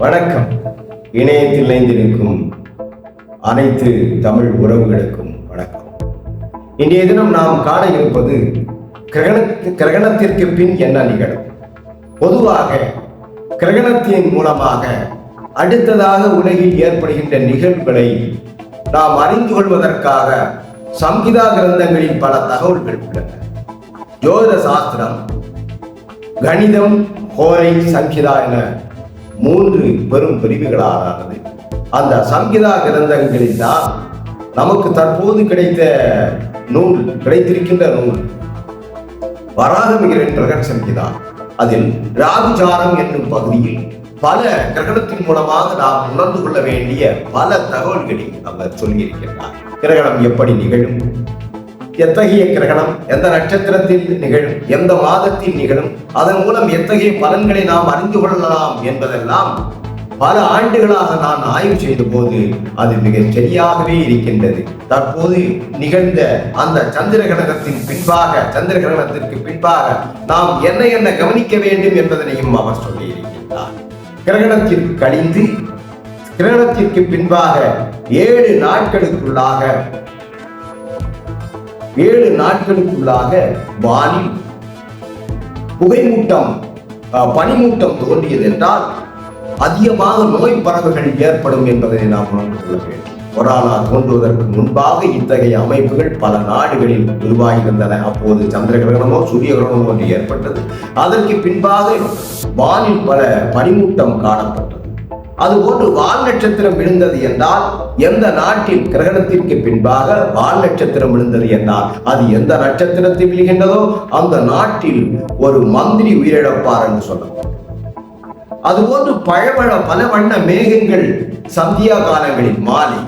வணக்கம். இணையத்தில் இணைந்திருக்கும் அனைத்து தமிழ் உறவுகளுக்கும் வணக்கம். இன்றைய தினம் நாம் காண இருப்பது கிரகணத்திற்கு பின் என்ன நிகழும். பொதுவாக கிரகணத்தின் மூலமாக அடுத்ததாக உலகில் ஏற்படுகின்ற நிகழ்வுகளை நாம் அறிந்து கொள்வதற்காக சம்ஹிதா கிரந்தங்களில் பல தகவல்கள் உள்ளன. ஜோதிட சாஸ்திரம், கணிதம், ஹோரை, சம்ஹிதா என 3 பெரும் பிரிவுகளானது. அந்த சம்ஹிதா கிரந்தங்களில் தான் நமக்கு தற்போது கிடைத்திருக்கின்ற நூல் வராகமிகிரன் பிரகட் சம்ஹிதா. அதில் ராகுசாரம் என்னும் பகுதியில் பல கிரகணத்தின் மூலமாக நாம் உணர்ந்து கொள்ள வேண்டிய பல தகவல்களை அவர் சொல்லியிருக்கிறார். கிரகணம் எப்படி நிகழும், எத்தகைய கிரகணம் எந்த நட்சத்திரத்தில் நிகழும், எந்த மாதத்தில் நிகழும், அதன் மூலம் எத்தகைய பலன்களை நாம் அறிந்து கொள்ளலாம் என்பதெல்லாம் பல ஆண்டுகளாக நான் ஆய்வு செய்த போது அது மிக சரியாகவே இருக்கின்றது. தற்போது நிகழ்ந்த அந்த சந்திர கிரகணத்திற்கு பின்பாக நாம் என்ன கவனிக்க வேண்டும் என்பதனையும் அவர் சொல்லியிருக்கின்றார். கிரகணத்திற்கு பின்பாக 7 நாட்களுக்குள்ளாக வானில் பனிமூட்டம் தோன்றியது என்றால் அதிகமாக நோய் பரவுகள் ஏற்படும் என்பதை நாம் உணர்ந்து கொள்ள வேண்டும். கொரோனா தோன்றுவதற்கு முன்பாக இத்தகைய அமைப்புகள் பல நாடுகளில் உருவாகியிருந்தன. அப்போது சந்திர கிரகணமோ சூரிய கிரகணமோ ஒன்று ஏற்பட்டது. அதற்கு பின்பாக வானில் பல பனிமூட்டம் காணப்பட்டது. அதுபோன்று வால் நட்சத்திரம் விழுந்தது என்றால், எந்த நாட்டில் கிரகணத்திற்கு பின்பாக வால் நட்சத்திரம் விழுந்தது என்றால் அது எந்த நட்சத்திரத்தில் விழுகின்றதோ அந்த நாட்டில் ஒரு மந்திரி உயிரிழப்பார் என்று சொல்லப்படும். அதுபோன்று பல வண்ண மேகங்கள் சந்தியா காலங்களில், மாலை,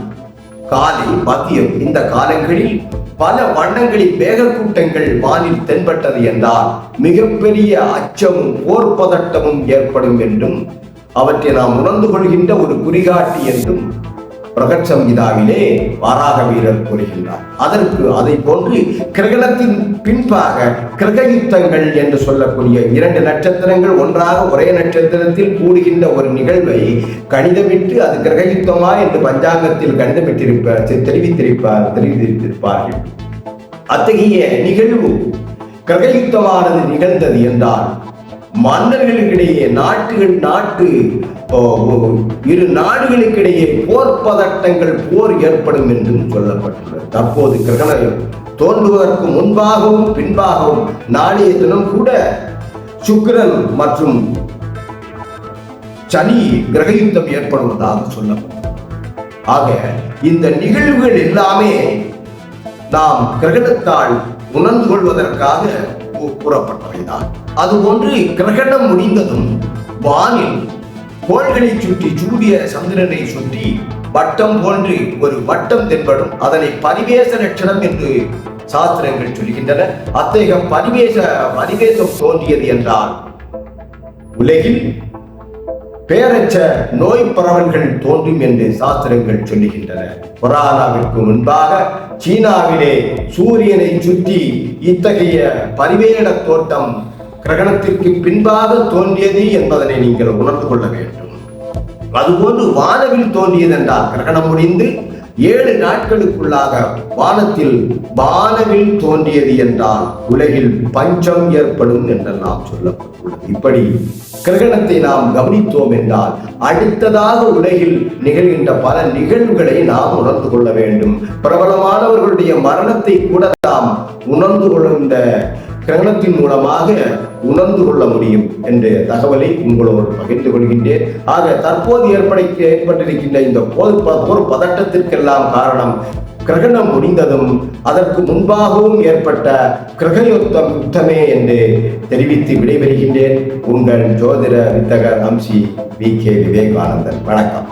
காலை, மதியம் இந்த காலங்களில் பல வண்ணங்களில் மேகக்கூட்டங்கள் வானில் தென்பட்டது என்றால் மிகப்பெரிய அச்சமும் போர் பதட்டமும் ஏற்படும் என்றும் அவற்றை நாம் உணர்ந்து கொள்கின்ற ஒரு குறிகாட்டி என்றும் பிரகட் சம்ஹிதாவிலே வராக வீரர் கூறுகின்றார். அதை போன்று கிரகணத்தின் பின்பாக கிரக யுத்தங்கள் என்று சொல்லக்கூடிய 2 நட்சத்திரங்கள் ஒன்றாக ஒரே நட்சத்திரத்தில் கூடுகின்ற ஒரு நிகழ்வை கணிதமிட்டு அது கிரக யுத்தமா என்று பஞ்சாங்கத்தில் தெரிவித்திருப்பார்கள். அத்தகைய நிகழ்வு கிரக யுத்தமானது நிகழ்ந்தது என்றால் மன்னர்களுக்கிடையே இரு நாடுகளுக்கிடையே போர் பதட்டங்கள், போர் ஏற்படும் என்றும் சொல்லப்பட்டுள்ளது. தற்போது கிரகணம் தோன்றுவதற்கு முன்பாகவும் பின்பாகவும் நாளைய தினம் கூட சுக்கிரன் மற்றும் சனி கிரகயுத்தம் ஏற்படுவதாக சொல்லப்பட்டது. ஆக இந்த நிகழ்வுகள் எல்லாமே நாம் கிரகணத்தால் உணர்ந்து கொள்வதற்காக கூறப்பட்டவைதான். அதுபோன்று கிரகணம் முடிந்ததும் வானில் கோள்களை சுற்றி சூரிய சந்திரனை சுற்றி வட்டம் போன்று ஒரு வட்டம் தென்படும். அதனை பரிவேச லட்சணம் என்று சாஸ்திரங்கள் சொல்கின்றன. அத்தகைய பரிவேசம் தோன்றியது என்றால் உலகில் பேரச்ச நோய் பரவல்கள் தோன்றும் என்று சாஸ்திரங்கள் சொல்லுகின்றன. கொரோனாவிற்கு முன்பாக சீனாவிலே சூரியனை சுற்றி இத்தகைய பரிவேட தோட்டம் கிரகணத்திற்கு பின்பாக தோன்றியது என்பதனை நீங்கள் உணர்ந்து கொள்ள வேண்டும். அதுபோன்று வானவில் தோன்றியது என்றால் கிரகணம் முடிந்து 7 நாட்களுக்குள்ளாக வானவில் தோன்றியது என்றால் உலகில் பஞ்சம் ஏற்படும் என்றெல்லாம் சொல்லப்பட்டுள்ளது. இப்படி கிரகணத்தை நாம் கவனித்தோம் என்றால் அடுத்ததாக உலகில் நிகழ்கின்ற பல நிகழ்வுகளை நாம் உணர்ந்து கொள்ள வேண்டும். பிரபலமானவர்களுடைய மரணத்தை கூட நாம் உணர்ந்து கொள்கின்ற கிரகணத்தின் மூலமாக உணர்ந்து கொள்ள முடியும் என்ற தகவலை உங்களோடு பகிர்ந்து கொள்கின்றேன். ஆக தற்போது ஏற்பட்டிருக்கின்ற இந்த போர் பதட்டத்திற்கெல்லாம் காரணம் கிரகணம் முடிந்ததும் அதற்கு முன்பாகவும் ஏற்பட்ட கிரகயுத்தமே என்று தெரிவித்து விடைபெறுகின்றேன். உங்கள் ஜோதிட வித்தகர் அம்சி வி.கே. விவேகானந்தன். வணக்கம்.